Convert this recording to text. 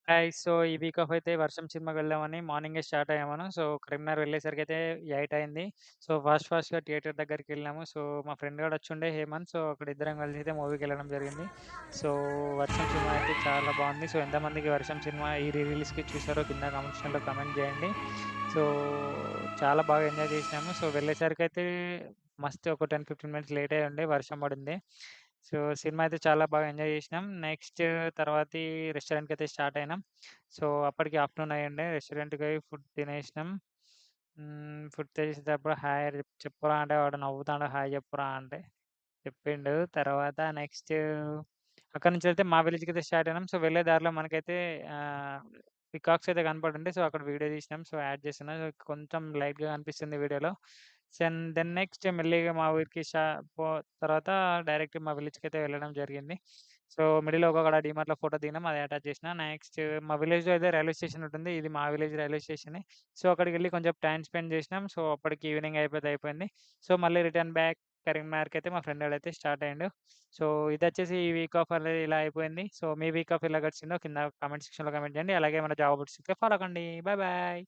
Hi. So, ఈ week off అయితే 'వర్షం' సినిమాకి వెళ్దామని మార్నింగే స్టార్ట్ అయ్యాము. సో, కరీంనగర్ వెళ్ళేసరికైతే 8 అయింది. సో, ఫాస్ట్‌గా థియేటర్ దగ్గరికెళ్ళాము. సో, మా ఫ్రెండ్ గాడు వచ్చుండే హేమంత్. సో, అక్కడ ఇద్దరం కలిసి అయితే మూవీకెళ్ళడం జరిగింది. సో, 'వర్షం' సినిమా అయితే చాలా బావుంది. సో, ఎంతమందికి 'వర్షం' సినిమా ఈ రీ రిలీజ్‌కి చూసారో కింద కామెంట్ సెక్షన్‌లో కామెంట్ చేయండి. సో, చాలా బాగా ఎంజాయ్ చేసినాము. సో, వెళ్ళేసరికైతే మస్తు ఒక 10, 15 మినిట్స్ లేట్ అయ్యి ఉండే వర్షం పడింది. సో, సినిమా అయితే చాలా బాగా ఎంజాయ్ చేసినాం. నెక్స్ట్ తర్వాతి రెస్టారెంట్‌కైతే స్టార్ట్ అయినాం. సో, అప్పటికి ఆఫ్టర్‌నూన్ అయ్యుండే. రెస్టారెంట్‌కి పోయి ఫుడ్ తినేసినాం. ఫుడ్ చేసేటప్పుడు హాయ్ చెప్పురా అంటే వాడు నవ్వుతాండు హాయ్ చెప్పురా అంటే చెప్పిండు. తర్వాత నెక్స్ట్ అక్కడి నుంచైతే మా విలేజ్‌కైతే స్టార్ట్ అయినాం. సో, వెళ్ళే దారిలో మనకైతే ఆహ్, పీకాక్స్ అయితే కనపడుండే. సో, అక్కడ వీడియో తీసినాం. సో, యాడ్ చేస్తున్నా. సో, కొంచెం లైట్‌గా కనిపిస్తుంది వీడియోలో. దెన్ నెక్స్ట్ మెల్లిగా మా ఊరికి పో తర్వాత డైరెక్ట్ మా విలేజ్‌కైతే వెళ్ళడం జరిగింది. సో, మిడిల్‌లో ఒక డీమార్ట్‌లో ఫోటో దిగినాం. అది అటాచ్ చేసినా. నెక్స్ట్ మా విలేజ్‌లో అయితే రైల్వే స్టేషన్ ఉంటుంది. ఇది మా విలేజ్ రైల్వే స్టేషనే. సో, అక్కడికెళ్ళి కొంచెం టైమ్ స్పెండ్ చేసినాం. సో, అప్పటికి ఈవినింగ్ అయిపోయింది. సో, మళ్ళీ రిటర్న్ బ్యాక్ కరీంనగర్‌కైతే మా ఫ్రెండోడైతే స్టార్ట్ అయ్యిండు. సో, ఇదొచ్చేసి ఈ వీక్ ఆఫ్ అనేది ఇలా అయిపోయింది. సో, మీ వీక్ ఆఫ్ ఎలా గడిచిందో కింద కామెంట్ సెక్షన్‌లో కామెంట్ చేయండి. అలాగే మన జాబ్ అప్డేట్స్‌కి ఫాలో కండి. Bye bye.